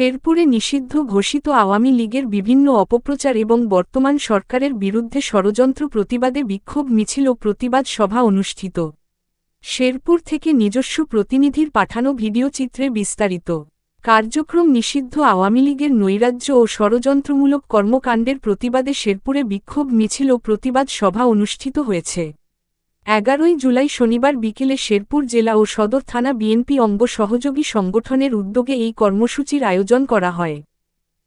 শেরপুরে নিষিদ্ধ ঘোষিত আওয়ামী লীগের বিভিন্ন অপপ্রচার এবং বর্তমান সরকারের বিরুদ্ধে ষড়যন্ত্র প্রতিবাদে বিক্ষোভ মিছিল ও প্রতিবাদ সভা অনুষ্ঠিত। শেরপুর থেকে নিজস্ব প্রতিনিধির পাঠানো ভিডিওচিত্রে বিস্তারিত। কার্যক্রম নিষিদ্ধ আওয়ামী লীগের নৈরাজ্য ও ষড়যন্ত্রমূলক কর্মকাণ্ডের প্রতিবাদে শেরপুরে বিক্ষোভ মিছিল ও প্রতিবাদ সভা অনুষ্ঠিত হয়েছে। 11 জুলাই শনিবার বিকেলে শেরপুর জেলা ও সদর থানা বিএনপি অঙ্গ সহযোগী সংগঠনের উদ্যোগে এই কর্মসূচির আয়োজন করা হয়।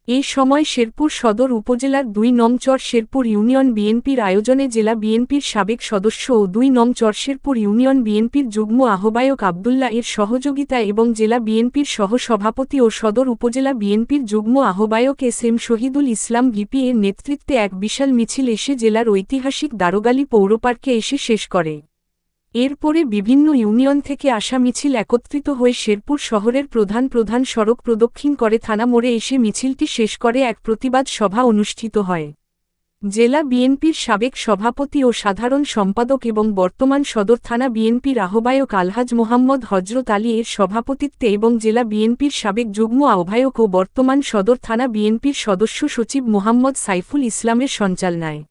এ সময় শেরপুর সদর উপজেলার 2 নং চর শেরপুর ইউনিয়ন বিএনপির আয়োজনে জেলা বিএনপির সাবেক সদস্য ও 2 নং চর শেরপুর ইউনিয়ন বিএনপির যুগ্ম আহ্বায়ক আবদুল্লাহ এর সহযোগিতায় এবং জেলা বিএনপির সহ-সভাপতি ও সদর উপজেলা বিএনপির যুগ্ম আহ্বায়ক এস.এম. শহীদুল ইসলাম ভিপি এর নেতৃত্বে এক বিশাল মিছিল এসে জেলার ঐতিহাসিক দারোগালী পৌরপার্কে এসে শেষ করে। এরপরে বিভিন্ন ইউনিয়ন থেকে আসা মিছিল একত্রিত হয়ে শেরপুর শহরের প্রধান সড়ক প্রদক্ষিণ করে থানা মোড়ে এসে মিছিলটি শেষ করে এক প্রতিবাদ সভা অনুষ্ঠিত হয়। জেলা বিএনপির সাবেক সভাপতি ও সাধারণ সম্পাদক এবং বর্তমান সদর থানা বিএনপির আহ্বায়ক আলহাজ মোহাম্মদ হজরত আলী এর সভাপতিত্বে এবং জেলা বিএনপির সাবেক যুগ্ম আহ্বায়ক ও বর্তমান সদর থানা বিএনপির সদস্য সচিব মোহাম্মদ সাইফুল ইসলামের সঞ্চালনায়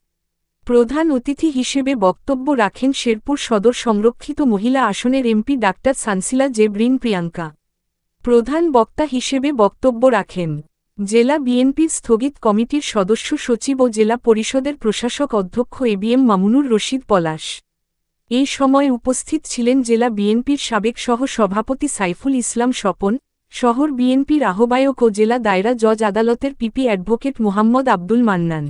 প্রধান অতিথি হিসেবে বক্তব্য রাখেন শেরপুর সদর সংরক্ষিত মহিলা আসনের এমপি ডাক্তার সানসিলা জেবরিন প্রিয়াঙ্কা। প্রধান বক্তা হিসেবে বক্তব্য রাখেন জেলা বিএনপির স্থগিত কমিটির সদস্য সচিব ও জেলা পরিষদের প্রশাসক অধ্যক্ষ এবিএম মামুনুর রশিদ পলাশ। এই সময় উপস্থিত ছিলেন জেলা বিএনপির সাবেক সহ-সভাপতি সাইফুল ইসলাম স্বপন, শহর বিএনপির আহ্বায়ক ও জেলা দায়রা জজ আদালতের পিপি অ্যাডভোকেট মোহাম্মদ আব্দুল মান্নান,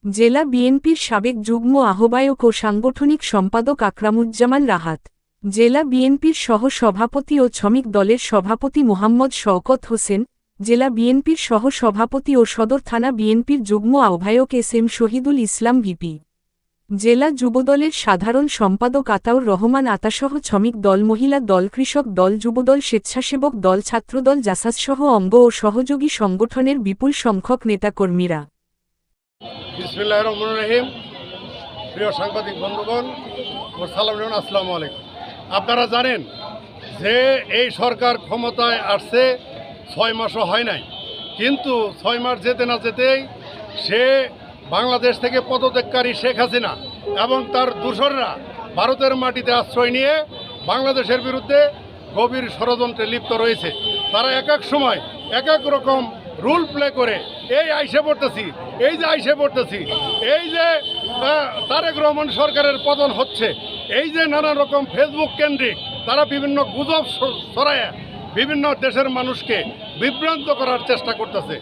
জেলা বিএনপির সাবেক যুগ্ম আহ্বায়ক ও সাংগঠনিক সম্পাদক আকরামুজ্জামান রাহাত, জেলা বিএনপির সহ-সভাপতি ও শ্রমিক দলের সভাপতি মোহাম্মদ শওকত হোসেন, জেলা বিএনপির সহ-সভাপতি ও সদর থানা বিএনপির যুগ্ম আহ্বায়ক এস.এম. শহীদুল ইসলাম ভিপি, জেলা যুবদলের সাধারণ সম্পাদক আতাউর রহমান আতাসহ শ্রমিক দল, মহিলা দল, কৃষক দল, যুবদল, স্বেচ্ছাসেবক দল, ছাত্রদল, জাসাসসহ অঙ্গ ও সহযোগী সংগঠনের বিপুল সংখ্যক নেতাকর্মীরা। বিসমিল্লাহির রহমানির রহিম। প্রিয় সাংবাদিক বন্ধুগণ, আসসালামু আলাইকুম। আপনারা জানেন যে এই সরকার ক্ষমতায় আসছে 6 মাসও হয় নাই, কিন্তু 6 মাস যেতে না যেতেই সে বাংলাদেশ থেকে পদত্যাগকারী শেখ হাসিনা এবং তার দূষররা ভারতের মাটিতে আশ্রয় নিয়ে বাংলাদেশের বিরুদ্ধে গভীর ষড়যন্ত্রে লিপ্ত রয়েছে। তারা এক এক সময় এক এক রকম রুল প্লে করে এই আইসে পড়তেছি, এই যে তারেক রহমান সরকারের পতন হচ্ছে, এই যে নানা রকম ফেসবুক কেন্দ্রিক তারা বিভিন্ন গুজব ছড়ায় বিভিন্ন দেশের মানুষকে বিভ্রান্ত করার চেষ্টা করতেছে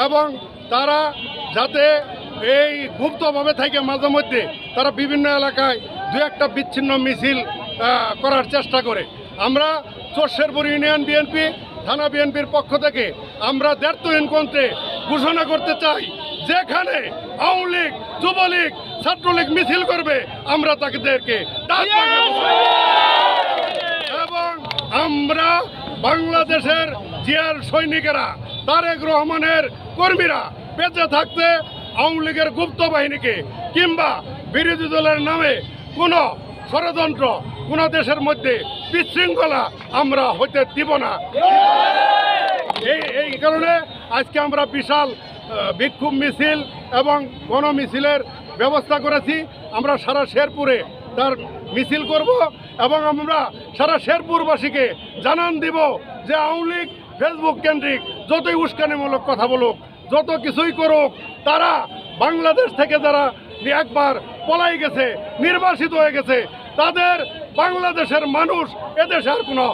এবং তারা যাতে এই গুপ্তভাবে থাকে মাঝে মধ্যে তারা বিভিন্ন এলাকায় 2-1টা বিচ্ছিন্ন মিছিল করার চেষ্টা করে। আমরা শেরপুর ইউনিয়ন বিএনপি থানা বিএনপির পক্ষ থেকে আমরা দ্ব্যর্থহীন কণ্ঠে ঘোষণা করতে চাই, যেখানে আওয়ামী লীগ, যুবলীগ, ছাত্রলীগ মিছিল করবে আমরা তাদেরকে এবং আমরা বাংলাদেশের জিয়ার সৈনিকেরা, তারেক রহমানের কর্মীরা বেঁচে থাকতে আওয়ামী লীগের গুপ্ত বাহিনীকে কিংবা বিরোধী দলের নামে কোনো ষড়যন্ত্র, কোনো দেশের মধ্যে বিশৃঙ্খলা আমরা হতে দিব না। এই কারণে আজকে আমরা বিশাল বিক্ষোভ মিছিল এবং গণমিছিলের ব্যবস্থা করেছি। আমরা সারা শেরপুরে তার মিছিল করব এবং আমরা সারা শেরপুরবাসীকে জানান দিব যে আওয়ামী লীগ ফেসবুক কেন্দ্রিক যতই উস্কানিমূলক কথা বলুক, যত কিছুই করুক, তারা বাংলাদেশ থেকে যারা একবার পলাই গেছে, নির্বাসিত হয়ে গেছে, তাদের বাংলাদেশের মানুষ এদেশে আর কোনো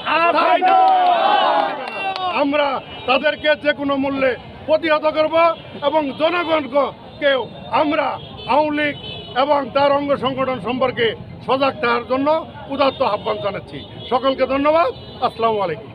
আমরা তাদেরকে যে কোনো মূল্যে প্রতিহত করব এবং জনগণকেও আমরা আওয়ামী লীগ এবং তার অঙ্গ সংগঠন সম্পর্কে সজাগ থাকার জন্য উদাত্ত আহ্বান জানাচ্ছি। সকলকে ধন্যবাদ। আসসালামু আলাইকুম।